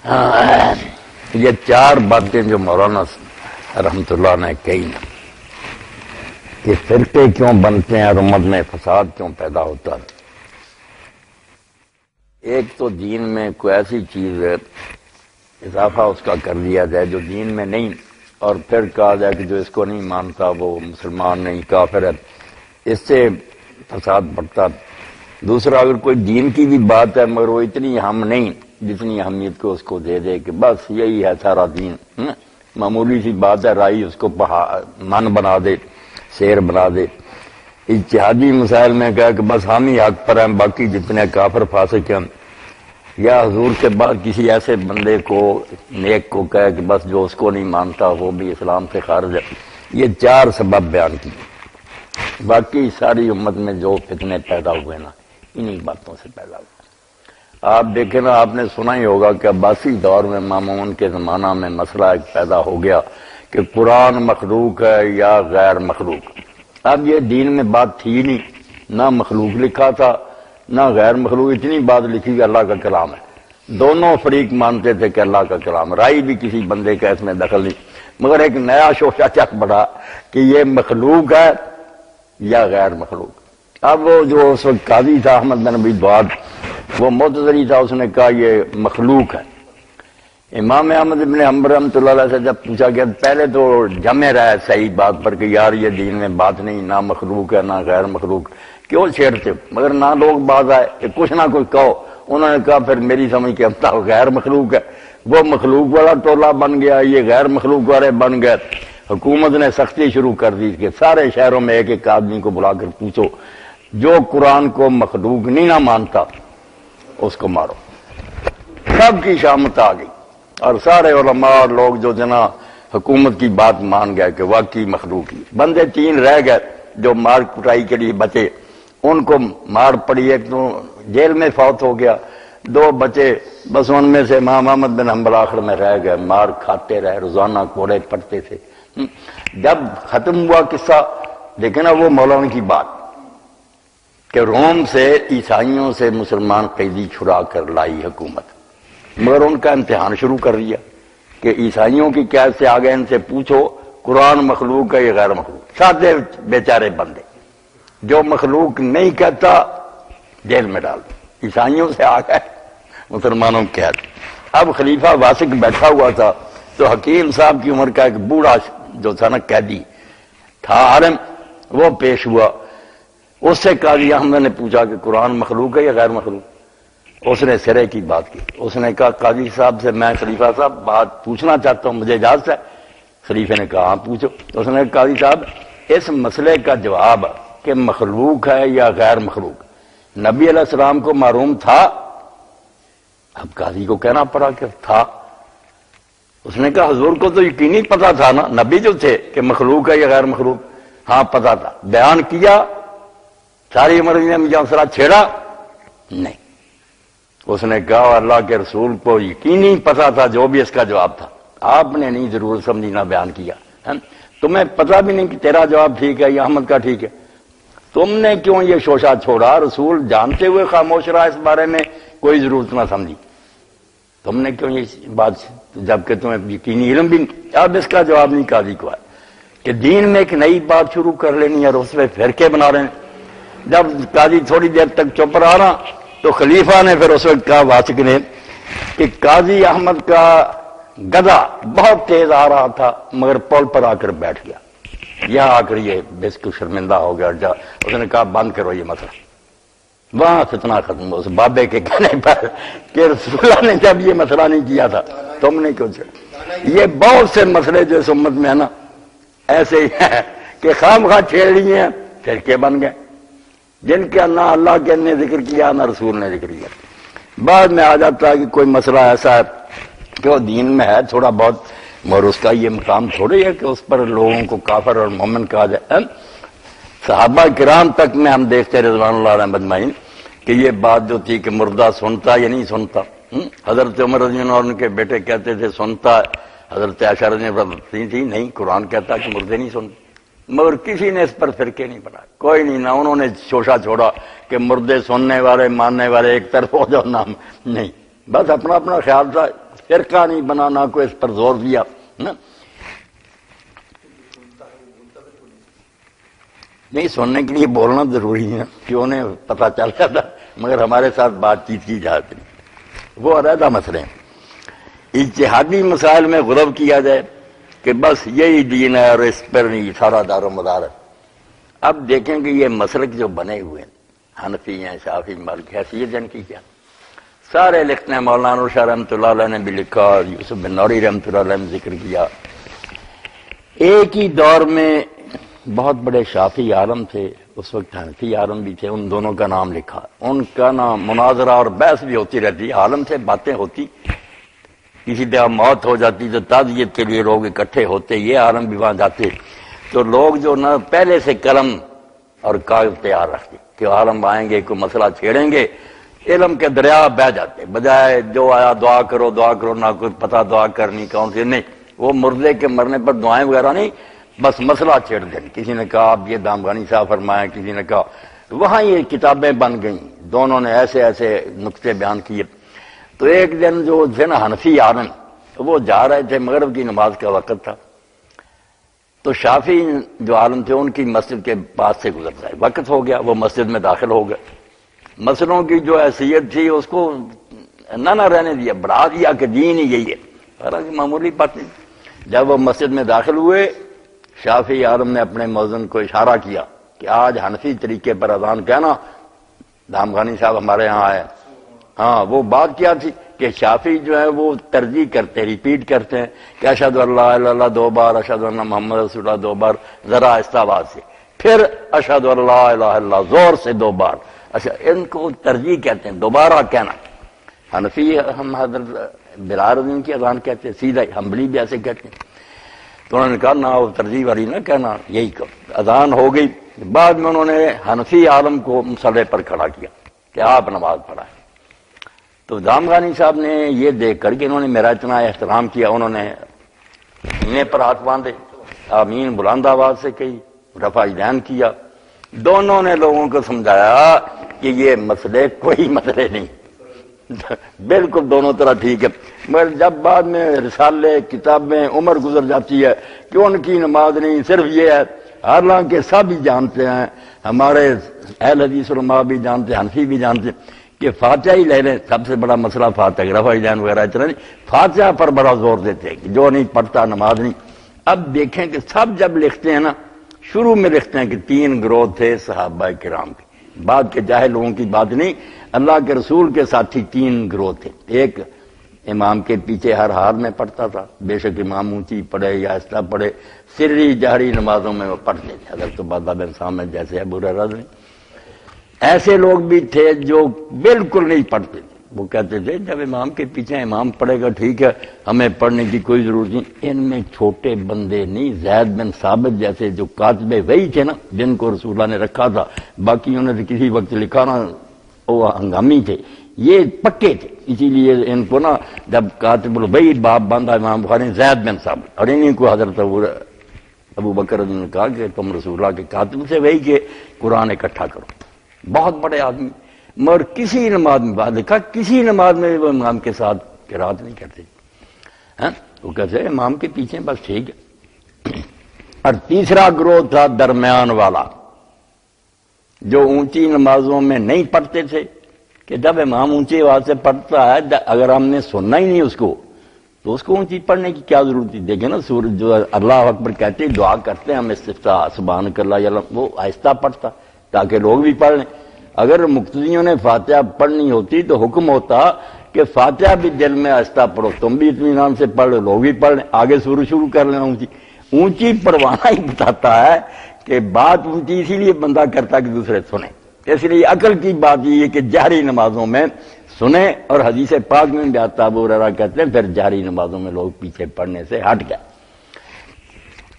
یہ چار باتیں جو مولانا رحمت اللہ نے کہی نا کہ فرقے کیوں بنتے ہیں اور امت میں فساد کیوں پیدا ہوتا ہے. ایک تو دین میں کوئی ایسی چیز ہے اضافہ اس کا کر دیا جائے جو دین میں نہیں، اور پھر کہا جائے کہ جو اس کو نہیں مانتا وہ مسلمان نہیں، کافر ہے. اس سے فساد بڑھتا. دوسرا اگر کوئی دین کی بھی بات ہے مگر وہ اتنی اہم نہیں جتنی اہمیت کو اس کو دے دے کہ بس یہی ہے سارا دین، معمولی سی بات ہے، رائی اس کو من بنا دے، شیر بنا دے. اجتہادی مسائل میں کہا کہ بس ہم ہی حق پر ہیں، باقی جتنے کافر فاسق ہیں، یا حضور کے بعد کسی ایسے بندے کو نیک کو کہے کہ بس جو اس کو نہیں مانتا وہ بھی اسلام سے خارج ہے. یہ چار سبب بیان کیے. باقی ساری امت میں جو فتنے پیدا ہوئے نا انہی باتوں سے پیدا ہوئے. آپ دیکھیں نا، آپ نے سنا ہی ہوگا کہ عباسی دور میں مامون کے زمانہ میں مسئلہ ایک پیدا ہو گیا کہ قرآن مخلوق ہے یا غیر مخلوق. اب یہ دین میں بات تھی نہیں، نہ مخلوق لکھا تھا نہ غیر مخلوق. اتنی بات لکھی کہ اللہ کا کلام ہے. دونوں فریق مانتے تھے کہ اللہ کا کلام، رائی بھی کسی بندے کا اس میں دخل نہیں. مگر ایک نیا شوشہ چک بڑھا کہ یہ مخلوق ہے یا غیر مخلوق. اب وہ جو اس وقت قاضی تھا احمد بن ابی دؤاد، وہ معتزلی تھا، اس نے کہا یہ مخلوق ہے. امام احمد بن حنبل رحمۃ اللہ علیہ سے جب پوچھا گیا، پہلے تو جمے رہا صحیح بات پر کہ یار یہ دین میں بات نہیں، نہ مخلوق ہے نہ غیر مخلوق، کیوں چھیڑتے؟ مگر نہ لوگ باز آئے کہ کچھ نہ کچھ کہو. انہوں نے کہا پھر میری سمجھ کے اب غیر مخلوق ہے. وہ مخلوق والا ٹولہ بن گیا، یہ غیر مخلوق والے بن گئے. حکومت نے سختی شروع کر دی کہ سارے شہروں میں ایک ایک آدمی کو بلا کر پوچھو جو قرآن کو مخلوق نہیں نہ مانتا اس کو مارو. سب کی شامت آ گئی اور سارے علماء اور لوگ جو جنا حکومت کی بات مان گئے کہ واقعی مخلوق ہی. بندے تین رہ گئے جو مار کٹائی کے لیے بچے، ان کو مار پڑی. ایک تو جیل میں فوت ہو گیا، دو بچے، بس ان میں سے امام احمد بن حنبل آخر میں رہ گئے. مار کھاتے رہے، روزانہ کوڑے پڑتے تھے. جب ختم ہوا قصہ، دیکھیں نا وہ مولانا کی بات کہ روم سے عیسائیوں سے مسلمان قیدی چھڑا کر لائی حکومت، مگر ان کا امتحان شروع کر دیا کہ عیسائیوں کی قید سے آگے ان سے پوچھو قرآن مخلوق ہے یا غیر مخلوق. سادے بیچارے بندے، جو مخلوق نہیں کہتا جیل میں ڈال دو. عیسائیوں سے آ گئے مسلمانوں کی قید. اب خلیفہ واسق بیٹھا ہوا تھا تو حکیم صاحب کی عمر کا ایک بوڑھا جو تھا نا قیدی تھا عالم، وہ پیش ہوا. اس سے قاضی احمد نے پوچھا کہ قرآن مخلوق ہے یا غیر مخلوق. اس نے سرے کی بات کی. اس نے کہا قاضی صاحب سے میں خلیفہ صاحب بات پوچھنا چاہتا ہوں، مجھے اجازت ہے؟ خلیفے نے کہا ہاں پوچھو. اس نے کہا قاضی صاحب اس مسئلے کا جواب کہ مخلوق ہے یا غیر مخلوق نبی علیہ السلام کو معلوم تھا؟ اب قاضی کو کہنا پڑا کہ تھا. اس نے کہا حضور کو تو یقینی پتا تھا نا، نبی جو تھے، کہ مخلوق ہے یا غیر مخلوق. ہاں پتا تھا. بیان کیا؟ ساری عمر نے مجھے مسئلہ چھیڑا نہیں. اس نے کہا اللہ کے رسول کو یقینی پتا تھا جو بھی اس کا جواب تھا، آپ نے نہیں ضرور سمجھی نہ بیان کیا. تمہیں پتا بھی نہیں کہ تیرا جواب ٹھیک ہے یا احمد کا ٹھیک ہے، تم نے کیوں یہ شوشہ چھوڑا؟ رسول جانتے ہوئے خاموش رہا، اس بارے میں کوئی ضرورت نہ سمجھی. تم نے کیوں یہ بات، جبکہ تمہیں یقینی علم بھی نہیں. اب اس کا جواب نہیں قاضی کو ہے کہ دین میں ایک نئی بات شروع کر لینی اور اس میں فرقے بنا رہے ہیں. جب قاضی تھوڑی دیر تک چپ رہا تو خلیفہ نے پھر اس وقت کہا واسق نے کہ قاضی احمد کا گدھا بہت تیز آ رہا تھا مگر پل پر آ کر بیٹھ گیا. یہاں آ کر یہ بالکل شرمندہ ہو گیا. اس نے کہا بند کرو یہ مسئلہ. وہاں فتنہ ختم ہو. اس بابے کے کہنے پر کہ رسول اللہ نے جب یہ مسئلہ نہیں کیا تھا تم نے کیوں چھیڑا. یہ بہت سے مسئلے جو اس امت میں ہے نا ایسے ہی ہیں کہ خام خواہ چھیڑ لیے ہیں، فرقے بن گئے جن کے نہ اللہ کے نے ذکر کیا نہ رسول نے ذکر کیا. بعد میں آ جاتا ہے کہ کوئی مسئلہ ایسا ہے کہ وہ دین میں ہے تھوڑا بہت، مگر اس کا یہ مقام تھوڑی ہے کہ اس پر لوگوں کو کافر اور مومن کہا جائے. صحابہ کرام تک میں ہم دیکھتے رضوان اللہ علیہ مجمعین کہ یہ بات جو تھی کہ مردہ سنتا یا نہیں سنتا. حضرت عمر رضی اللہ عنہ کے بیٹے کہتے تھے سنتا، حضرت عائشہ رضی اللہ عنہ تھی نہیں، قرآن کہتا کہ مردے نہیں سنتے. مگر کسی نے اس پر فرقے نہیں بنائے، کوئی نہیں. نہ انہوں نے شوشہ چھوڑا کہ مردے سننے والے ماننے والے ایک طرف ہو جاؤ، نام نہیں. بس اپنا اپنا خیال تھا. فرقہ نہیں بنانا کو اس پر زور دیا نا. نہیں سننے کے لیے بولنا ضروری ہے کہ انہیں پتہ چل جاتا مگر ہمارے ساتھ بات چیت کی جاتی وہ علیحدہ مسئلے ہیں. اجتہادی مسائل میں غلو کیا جائے کہ بس یہی دین ہے اور اس پر نہیں سارا دار و مدار ہے. اب دیکھیں کہ یہ مسلک جو بنے ہوئے ہیں حنفی ہیں شافعی مالکی حیثیت ان کی کیا. سارے لکھتے ہیں مولانا شاہ رحمۃ اللہ علیہ نے بھی لکھا, یوسف بن نوری رحمۃ اللہ علیہ نے ذکر کیا. ایک ہی دور میں بہت بڑے شافعی عالم تھے, اس وقت حنفی عالم بھی تھے, ان دونوں کا نام لکھا. ان کا نام مناظرہ اور بحث بھی ہوتی رہتی, عالم سے باتیں ہوتی. کسی طرح موت ہو جاتی تو تعزیت کے لیے لوگ اکٹھے ہوتے, یہ عالم بھی وہاں جاتے. تو لوگ جو نہ پہلے سے قلم اور کاغذ تیار رکھتے کہ عالم آئیں گے کوئی مسئلہ چھیڑیں گے, علم کے دریا بہ جاتے. بجائے جو آیا دعا کرو نہ کوئی پتہ دعا کرنی کون سی نہیں, وہ مردے کے مرنے پر دعائیں وغیرہ نہیں, بس مسئلہ چھیڑ دیں. کسی نے کہا اب یہ دامغانی صاحب فرمائیں, کسی نے کہا. وہاں یہ کتابیں بن گئیں, دونوں نے ایسے ایسے نقطے بیان کیے. تو ایک دن جو تھے نا حنفی عالم, وہ جا رہے تھے, مغرب کی نماز کا وقت تھا. تو شافعی جو عالم تھے ان کی مسجد کے پاس سے گزر گئے, وقت ہو گیا, وہ مسجد میں داخل ہو گئے. مسئلوں کی جو حیثیت تھی اس کو نہ رہنے دیا, بڑھا دیا کہ دین ہی یہی ہے, حالانکہ معمولی بات نہیں. جب وہ مسجد میں داخل ہوئے, شافعی عالم نے اپنے مؤذن کو اشارہ کیا کہ آج حنفی طریقے پر اذان کہنا. دامغانی صاحب ہمارے یہاں آئے. ہاں وہ بات کیا تھی کہ شافعی جو ہے وہ ترجیح کرتے, ریپیٹ کرتے ہیں کہ اشہد ان لا الہ الا اللہ 2 بار, اشہد ان محمد رسول اللہ 2 بار ذرا آہستہ آواز سے, پھر اشہد ان لا الہ الا اللہ زور سے 2 بار. اچھا ان کو ترجیح کہتے ہیں, دوبارہ کہنا. حنفی ہم حضرت بلال الدین کی اذان کہتے ہیں سیدھا, حنبلی بھی ایسے کہتے ہیں. تو انہوں نے کہا نہ وہ ترجیح والی نہ کہنا, یہی کہ اذان ہو گئی. بعد میں انہوں نے حنفی عالم کو مصلی پر کھڑا کیا کہ آپ نماز پڑھائیں. تو دامغانی صاحب نے یہ دیکھ کر کے انہوں نے میرا اتنا احترام کیا, انہوں نے سینے پر ہاتھ باندھے, آمین بلند آواز سے کہی, رفع یدین کیا. دونوں نے لوگوں کو سمجھایا کہ یہ مسئلے کوئی مسئلے نہیں, بالکل دونوں طرح ٹھیک ہے. مگر جب بعد میں رسالے کتابیں عمر گزر جاتی ہے کہ ان کی نماز نہیں صرف یہ ہے, حالانکہ سب ہی جانتے ہیں, ہمارے اہل حدیث علماء بھی جانتے ہیں, حنفی بھی جانتے ہیں کہ فاتحہ ہی لے لیں, سب سے بڑا مسئلہ فاتحہ, رفع یدین وغیرہ اتنا نہیں, فاتحہ پر بڑا زور دیتے ہیں کہ جو نہیں پڑھتا نماز نہیں. اب دیکھیں کہ سب جب لکھتے ہیں نا, شروع میں لکھتے ہیں کہ 3 گروہ تھے صحابہ کرام کے, بعد کے جاہل لوگوں کی بات نہیں, اللہ کے رسول کے ساتھی 3 گروہ تھے. ایک امام کے پیچھے ہر حال میں پڑھتا تھا, بے شک امام اونچی پڑھے یا آہستہ پڑھے, سری جہری نمازوں میں وہ پڑھتے تھے. حضرت عبادہ بن صامت جیسے ابو ہریرہ نے, ایسے لوگ بھی تھے جو بالکل نہیں پڑھتے تھے. وہ کہتے تھے جب امام کے پیچھے امام پڑھے گا ٹھیک ہے, ہمیں پڑھنے کی کوئی ضرورت نہیں. ان میں چھوٹے بندے نہیں, زید بن ثابت جیسے جو کاتب وہی تھے نا, جن کو رسول اللہ نے رکھا تھا, باقی انہوں نے کسی وقت لکھا نا وہ ہنگامی تھے, یہ پکے تھے. اسی لیے ان کو نا جب کاتب الوحی باب باندھا امام بخاری نے, زید بن ثابت, اور انہیں کو حضرت ابو بکر نے کہا کہ تم رسول اللہ کے کاتب سے وہی کہ قرآن اکٹھا کرو. بہت بڑے آدمی, مگر کسی نماز میں بعد لکھا کسی نماز میں وہ امام کے ساتھ قرات نہیں کرتے. وہ کہتے ہیں امام کے پیچھے بس ٹھیک ہے. اور تیسرا گروہ تھا درمیان والا, جو اونچی نمازوں میں نہیں پڑھتے تھے کہ جب امام اونچی آواز سے پڑھتا ہے, اگر ہم نے سننا ہی نہیں اس کو تو اس کو اونچی پڑھنے کی کیا ضرورت تھی. دیکھیں نا سورج جو اللہ اکبر کہتے ہیں, دعا کرتے ہیں ہم استفتاح سبحانک اللہ, وہ آہستہ پڑھتا تاکہ لوگ بھی پڑھ لیں. اگر مقتدیوں نے فاتحہ پڑھنی ہوتی تو حکم ہوتا کہ فاتحہ بھی دل میں آہستہ پڑھو, تم بھی اطمینان سے پڑھ لو, لوگ بھی پڑھ لیں, آگے سورج شروع کر لینا. اونچی پڑھوانا ہی بتاتا ہے کہ بات اونچی اسی لیے بندہ کرتا کہ دوسرے سنیں. اس لیے عقل کی بات یہ ہے کہ جہری نمازوں میں سنیں, اور حدیث پاک میں بھی آتا, ابو ہریرہ کہتے ہیں پھر جہری نمازوں میں لوگ پیچھے پڑھنے سے ہٹ گئے,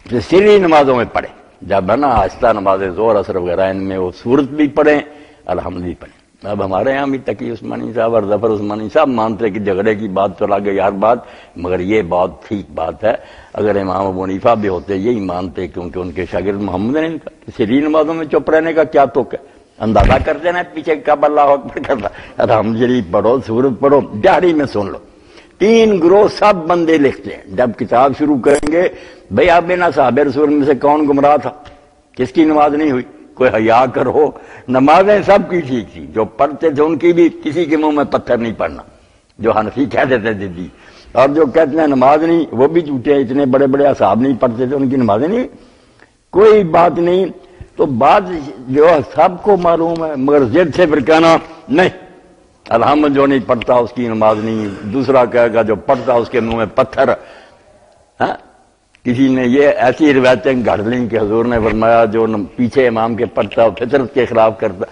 پھر سری نمازوں میں پڑھیں. جب ہے نا آہستہ نمازیں زور اثر وغیرہ ان میں وہ سورت بھی پڑھیں, الحمد بھی پڑھیں. اب ہمارے یہاں بھی تقی عثمانی صاحب اور ظفر عثمانی صاحب مانتے کہ جھگڑے کی بات چلا گئی ہر بات, مگر یہ بات ٹھیک بات ہے. اگر امام ابو حنیفہ بھی ہوتے یہی مانتے, کیونکہ ان کے شاگرد محمد نے کہا کہ سری نمازوں میں چپ رہنے کا کیا توق ہے, اندازہ کرتے نا پیچھے کب اللہ اکبر کرتا, الحمد پڑھو, سورت پڑھو, جہری میں سن لو. 3 گروہ سب بندے لکھتے ہیں، جب کتاب شروع کریں گے بھئی اب ان اصحاب رسول میں سے کون گمراہ تھا، کس کی نماز نہیں ہوئی، کوئی حیا کرو، نمازیں سب کی ٹھیک تھی، جو پڑھتے تھے ان کی بھی کسی کے منہ میں پتھر نہیں پڑنا، جو حنفی کہتے تھے ضدی، اور جو کہتے ہیں نماز نہیں وہ بھی جھوٹے ہیں، اتنے بڑے بڑے اصحاب نہیں پڑھتے تھے ان کی نمازیں نہیں، کوئی بات نہیں۔ تو بات جو سب کو معلوم ہے، مگر ضد سے پھر کہنا نہیں الحمد جو نہیں پڑھتا اس کی نماز نہیں، دوسرا کہے گا جو پڑھتا اس کے منہ میں پتھر۔ ہاں کسی نے یہ ایسی روایتیں گھڑ لیں کہ حضور نے فرمایا جو پیچھے امام کے پڑھتا وہ فطرت کے خلاف کرتا،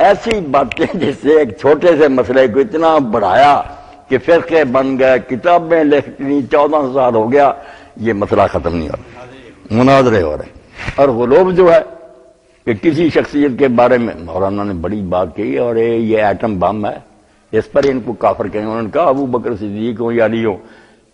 ایسی باتیں جس سے ایک چھوٹے سے مسئلے کو اتنا بڑھایا کہ فرقے بن گئے، کتابیں لکھنی، 14 سال ہو گیا، یہ مسئلہ ختم نہیں ہو رہا، مناظرے ہو رہے۔ اور غلوب جو ہے کہ کسی شخصیت کے بارے میں مولانا نے بڑی بات کہی، اور یہ ایٹم بم ہے، اس پر ان کو کافر کہیں، انہوں نے کہا ابو بکر صدیق ہو یا علی ہو،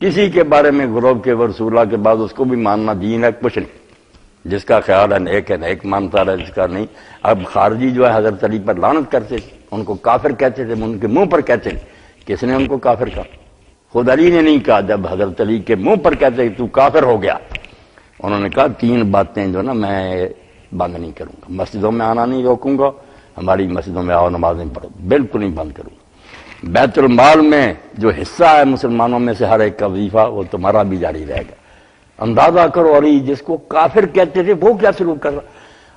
کسی کے بارے میں غلوب کے رسول اللہ کے بعد اس کو بھی ماننا دین ہے، کچھ نہیں، جس کا خیال ہے نیک مانتا رہے، جس کا نہیں۔ اب خارجی جو ہے حضرت علی پر لعنت کرتے تھے، ان کو کافر کہتے تھے، ان کے منہ پر کہتے تھے، کس نے ان کو کافر کہا؟ خود علی نے نہیں کہا، جب حضرت علی کے منہ پر کہتے تو کافر ہو گیا، انہوں نے کہا 3 باتیں جو نا میں بند نہیں کروں گا، مسجدوں میں آنا نہیں روکوں گا، ہماری مسجدوں میں آؤ نمازیں پڑھو، بالکل نہیں بند کروں گا، بیت المال میں جو حصہ ہے مسلمانوں میں سے ہر ایک کا وظیفہ وہ تمہارا بھی جاری رہے گا۔ اندازہ کرو علی جس کو کافر کہتے تھے وہ کیا سلوک کر رہا،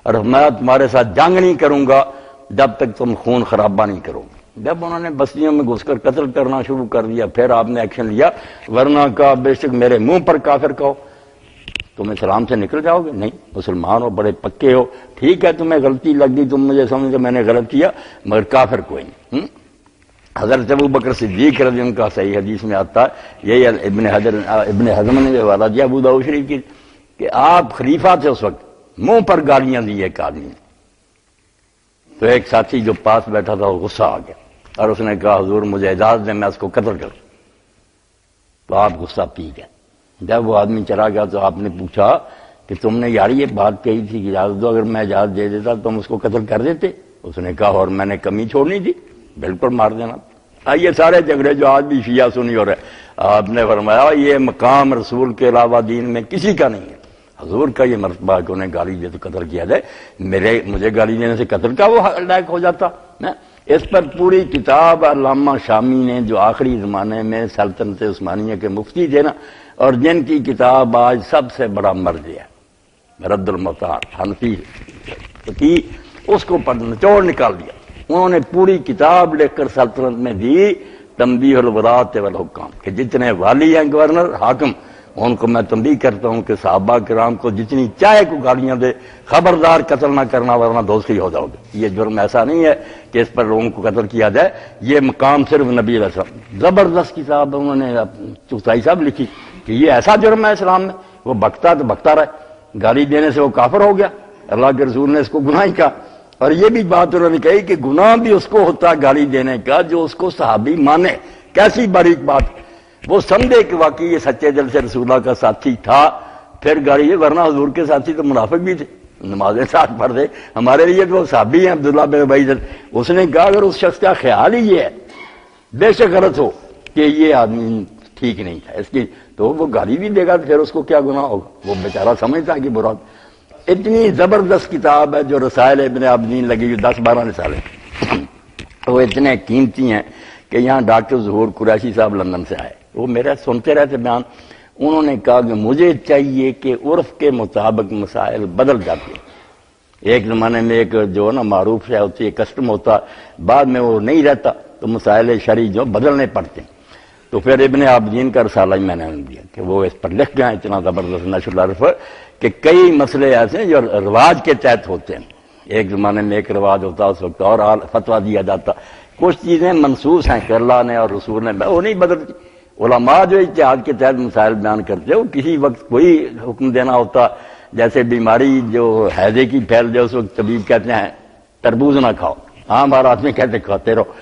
اور میں تمہارے ساتھ جنگ نہیں کروں گا جب تک تم خون خرابہ نہیں کرو گے۔ جب انہوں نے بستیوں میں گھس کر قتل کرنا شروع کر دیا پھر آپ نے ایکشن لیا، ورنہ کہا بے شک میرے منہ پر کافر کہو تم اسلام سے نکل جاؤ گے، نہیں مسلمان ہو، بڑے پکے ہو، ٹھیک ہے تمہیں غلطی لگ گئی، تم مجھے سمجھ کہ میں نے غلط کیا، مگر کافر کوئی نہیں۔ حضرت ابو بکر صدیق رضی اللہ عنہ کا صحیح حدیث میں آتا ہے، یہ ابن حزم نے جو حوالہ دیا ابو داؤد شریف کی، کہ آپ خلیفہ تھے اس وقت، منہ پر گالیاں دی ایک آدمی نے، تو ایک ساتھی جو پاس بیٹھا تھا وہ غصہ آ گیا اور اس نے کہا حضور مجھے اجازت دیں میں اس کو قتل کروں، تو آپ غصہ پی گئے۔ جب وہ آدمی چلا گیا تو آپ نے پوچھا کہ تم نے یار یہ بات کہی تھی کہ اجازت دو، اگر میں اجازت دے دیتا تم اس کو قتل کر دیتے؟ اس نے کہا اور میں نے کمی چھوڑنی تھی، بالکل مار دینا۔ یہ سارے جھگڑے جو آج بھی شیعہ سنی ہو رہے، آپ نے فرمایا یہ مقام رسول کے علاوہ دین میں کسی کا نہیں ہے، حضور کا یہ مرتبہ کہ انہیں گالی دے تو قتل کیا جائے، مجھے گالی دینے سے قتل کا وہ لائق ہو جاتا۔ اس پر پوری کتاب علامہ شامی نے جو آخری زمانے میں سلطنت عثمانیہ کے مفتی تھے نا، اور جن کی کتاب آج سب سے بڑا مرج ہے رد المختار حنفی کی، اس کو نچوڑ نکال دیا انہوں نے، پوری کتاب لکھ کر سلطنت میں دی، تنبیہ الولاۃ والحکام، کہ جتنے والی ہیں گورنر حاکم ان کو میں تنبیہ کرتا ہوں کہ صحابہ کرام کو جتنی چاہے کو گالیاں دے، خبردار قتل نہ کرنا ورنہ دوزخی ہو جاؤ گے۔ یہ جرم ایسا نہیں ہے کہ اس پر لوگوں کو قتل کیا جائے، یہ مقام صرف نبی علیہ السلام۔ زبردست کتاب انہوں نے چغتائی صاحب لکھی کہ یہ ایسا جرم ہے اسلام میں، وہ بکتا تو بکتا رہے، گالی دینے سے وہ کافر ہو گیا، اللہ کے رسول نے اس کو گناہ ہی کہا۔ اور یہ بھی بات انہوں نے کہی کہ گناہ بھی اس کو ہوتا گالی دینے کا جو اس کو صحابی مانے۔ کیسی باریک بات، وہ سمجھے کہ واقعی یہ سچے دل سے رسول اللہ کا ساتھی تھا پھر گالی، ورنہ حضور کے ساتھی تو منافق بھی تھے، نمازیں ساتھ پڑھتے، ہمارے لیے تو وہ صحابی ہیں عبداللہ بن ابی۔ اس نے کہا اگر اس شخص کا خیال ہی یہ ہے بے شک غلط ہو کہ یہ آدمی ٹھیک نہیں تھا اس کی، تو وہ گالی بھی دے گا تو پھر اس کو کیا گناہ ہوگا، وہ بیچارہ سمجھتا ہے کہ برا۔ اتنی زبردست کتاب ہے جو رسائل ابن عابدین لگی ہوئی 10-12 رسالے، وہ اتنے قیمتی ہیں کہ یہاں ڈاکٹر ظہور قریشی صاحب لندن سے آئے، وہ میرا سنتے رہتے بیان، انہوں نے کہا کہ مجھے چاہیے کہ عرف کے مطابق مسائل بدل جاتے ہیں، ایک زمانے میں ایک جو نا معروف ہے ہوتی ہے کسٹم ہوتا، بعد میں وہ نہیں رہتا تو مسائل شرعی جو بدلنے پڑتے ہیں، تو پھر ابن عابدین کا رسالہ ہی میں نے دیا کہ وہ اس پر لکھ گئے، اتنا زبردست نشر العرف کہ کئی مسئلے ایسے ہیں جو رواج کے تحت ہوتے ہیں، ایک زمانے میں ایک رواج ہوتا اس وقت اور فتویٰ دیا جاتا، کچھ چیزیں منسوخ ہیں کہ اللہ نے اور رسول نے، وہ نہیں بدلتی۔ علماء جو اجتہاد کے تحت مسائل بیان کرتے ہیں وہ کسی وقت کوئی حکم دینا ہوتا، جیسے بیماری جو حیضے کی پھیل جائے اس وقت طبیب کہتے ہیں تربوز نہ کھاؤ، عام بارات میں کہتے کھاتے رہو،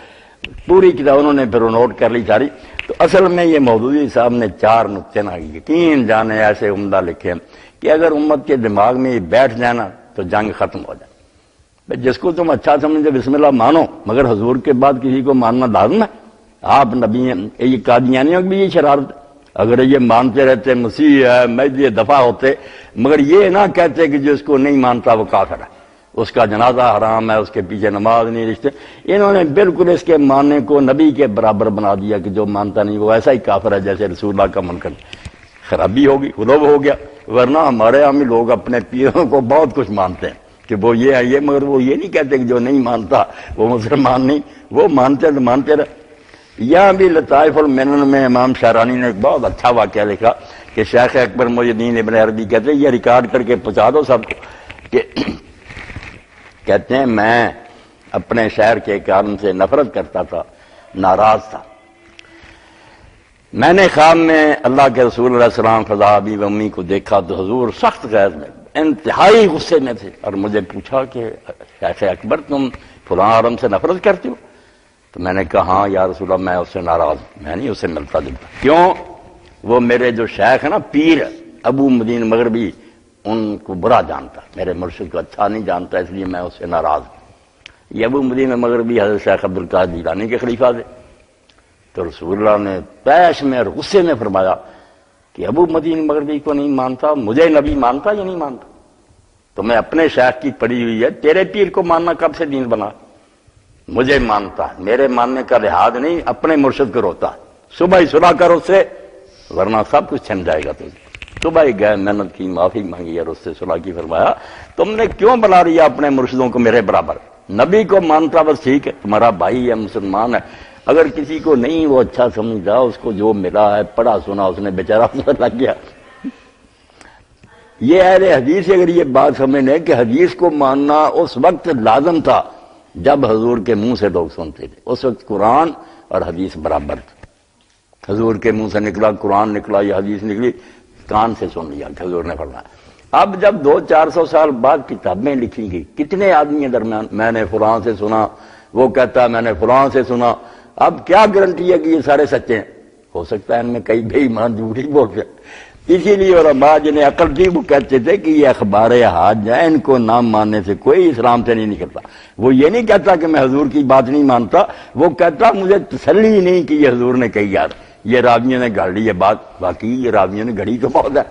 پوری کتاب انہوں نے پھر نوٹ کر لی ساری۔ تو اصل میں یہ مودودی صاحب نے 4 نقطے نہ یقین جانے ایسے عمدہ لکھے ہیں کہ اگر امت کے دماغ میں یہ بیٹھ جانا تو جنگ ختم ہو جائے۔ جس کو تم اچھا سمجھے بسم اللہ مانو، مگر حضور کے بعد کسی کو ماننا لازم ہے؟ آپ نبی ہیں. یہ قادیانیوں کی بھی یہ شرارت. اگر یہ مانتے رہتے مسیح ہے مہدی دفاع ہوتے، مگر یہ نہ کہتے کہ جو اس کو نہیں مانتا وہ کافر ہے، اس کا جنازہ حرام ہے، اس کے پیچھے نماز نہیں رشتے. انہوں نے بالکل اس کے ماننے کو نبی کے برابر بنا دیا کہ جو مانتا نہیں وہ ایسا ہی کافر ہے جیسے رسول اللہ کا منکر. خرابی ہوگی، غلو ہو گیا. ورنہ ہمارے ہم لوگ اپنے پیروں کو بہت کچھ مانتے ہیں کہ وہ یہ ہے یہ، مگر وہ یہ نہیں کہتے کہ جو نہیں مانتا وہ مسلمان نہیں، وہ مانتے تو مانتے رہے. یہاں بھی لطائف المنن میں امام شارانی نے ایک بہت اچھا واقعہ لکھا کہ شیخ اکبر محی الدین ابن عربی کہتے ہیں، یہ ریکارڈ کر کے پہنچا دو سب کو، کہ کہتے ہیں میں اپنے شہر کے کارن سے نفرت کرتا تھا، ناراض تھا. میں نے خواب میں اللہ کے رسول علیہ السلام فضا ابی و امی کو دیکھا تو حضور سخت غیظ میں انتہائی غصے میں تھے، اور مجھے پوچھا کہ شیخ اکبر تم فلاں عالم سے نفرت کرتے ہو؟ تو میں نے کہا ہاں یا رسول اللہ میں اس سے ناراض ہوں، میں نہیں اس سے ملتا جلتا. کیوں؟ وہ میرے جو شیخ ہے نا پیر ابو مدین مغربی، ان کو برا جانتا، میرے مرشد کو اچھا نہیں جانتا، اس لیے میں اس سے ناراض ہوں. یہ ابو مدین مغربی حضرت شیخ عبدالقادر جیلانی کے خلیفہ تھے. تو رسول اللہ نے پیش میں اور غصے میں فرمایا کہ ابو مدین مغربی کو نہیں مانتا، مجھے نبی مانتا یا نہیں مانتا؟ تو میں اپنے شیخ کی پڑی ہوئی ہے، تیرے پیر کو ماننا کب سے دین بنا؟ مجھے مانتا، میرے ماننے کا لحاظ نہیں، اپنے مرشد کو روتا. صبح ہی سنا کر اس سے، ورنہ سب کچھ چھن جائے گا تجھے. صبح ہی گئے، محنت کی، معافی مانگی اور اس سے صلح کی. فرمایا تم نے کیوں بنا لیا اپنے مرشدوں کو میرے برابر؟ نبی کو مانتا بس ٹھیک ہے، تمہارا بھائی ہے، مسلمان ہے. اگر کسی کو نہیں وہ اچھا سمجھتا، اس کو جو ملا ہے پڑھا سنا اس نے بیچارہ لگ گیا. یہ اہل حدیث اگر یہ بات سمجھنے کہ حدیث کو ماننا اس وقت لازم تھا جب حضور کے منہ سے لوگ سنتے تھے. اس وقت قرآن اور حدیث برابر تھے. حضور کے منہ سے نکلا قرآن نکلا یا حدیث نکلی، کان سے سن لیا کہ حضور نے فرمایا. اب جب 200-400 سال بعد کتابیں لکھی گئی، کتنے آدمی درمیان میں نے فلاں سے سنا، وہ کہتا میں نے فلاں سے سنا. اب کیا گارنٹی ہے کہ یہ سارے سچے ہیں؟ ہو سکتا ہے ان میں کئی بے ایمان جھوٹ ہی بول رہے. اسی لیے علماء جنہیں عقل تھی وہ کہتے تھے کہ یہ اخبار احاد ہیں، ان کو نام ماننے سے کوئی اسلام سے نہیں نکلتا. وہ یہ نہیں کہتا کہ میں حضور کی بات نہیں مانتا، وہ کہتا مجھے تسلی ہی نہیں کہ یہ حضور نے کہی. یار یہ راویوں نے گھڑ لی یہ بات، باقی یہ راویوں نے گھڑی تو بہت ہے.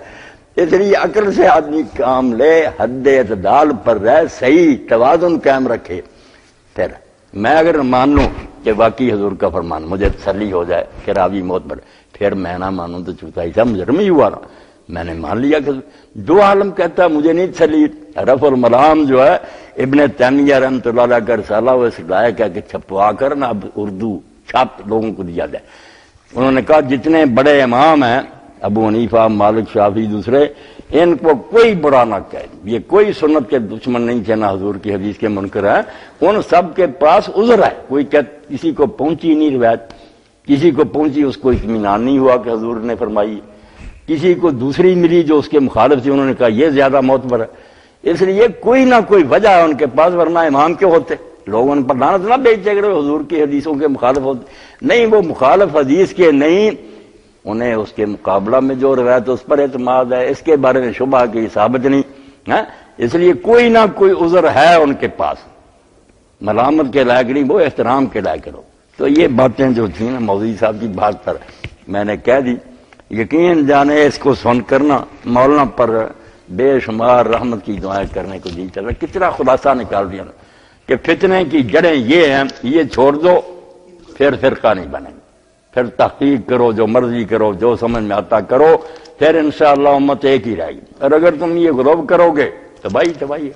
اس لیے عقل سے آدمی کام لے، حد اعتدال پر رہ، صحیح توازن قائم رکھے. پھر میں اگر مان لوں کہ واقعی حضور کا فرمان، مجھے تسلی ہو جائے کہ راوی معتبر، پھر میں نہ مانوں تو چوتھائی صاحب مجرم ہی ہوا نا. میں نے مان لیا کہ جو عالم کہتا ہے مجھے نہیں تسلی. رفع الملام جو ہے ابن تیمیہ رحمۃ اللہ علیہ کا رسالہ، وہ اس لائق ہے کہ چھپوا کر نا اب اردو چھپ لوگوں کو دیا جائے. انہوں نے کہا جتنے بڑے امام ہیں، ابو حنیفہ، مالک، شافعی، دوسرے، ان کو کوئی برا نہ کہے. یہ کوئی سنت کے دشمن نہیں تھے، نہ حضور کی حدیث کے منکر ہیں. ان سب کے پاس عذر ہے. کوئی کسی کو پہنچی نہیں روایت، کسی کو پہنچی اس کو اطمینان نہیں ہوا کہ حضور نے فرمائی، کسی کو دوسری ملی جو اس کے مخالف تھی، انہوں نے کہا یہ زیادہ معتبر ہے. اس لیے کوئی نہ کوئی وجہ ہے ان کے پاس، ورنہ امام کیوں ہوتے؟ لوگ ان پر لعنت نہ بیچ جائے حضور کی حدیثوں کے مخالف ہوتے. نہیں، وہ مخالف حدیث کے نہیں، انہیں اس کے مقابلہ میں جو روایت اس پر اعتماد ہے، اس کے بارے میں شبہ کی ثابت نہیں ہے. اس لیے کوئی نہ کوئی عذر ہے ان کے پاس. ملامت کے لائق نہیں، وہ احترام کے لائق ہو. تو یہ باتیں جو تھیں نا مولوی صاحب کی بات پر میں نے کہہ دی. یقین جانے اس کو سن کرنا مولانا پر بے شمار رحمت کی دعائیں کرنے کو جی چل رہا. کتنا خلاصہ نکال دیا نا کہ فتنے کی جڑیں یہ ہیں، یہ چھوڑ دو پھر فرقہ نہیں بنے گا. پھر تحقیق کرو، جو مرضی کرو، جو سمجھ میں آتا کرو، پھر انشاءاللہ امت ایک ہی رہے گی. اور اگر تم یہ غلوب کرو گے تو بھائی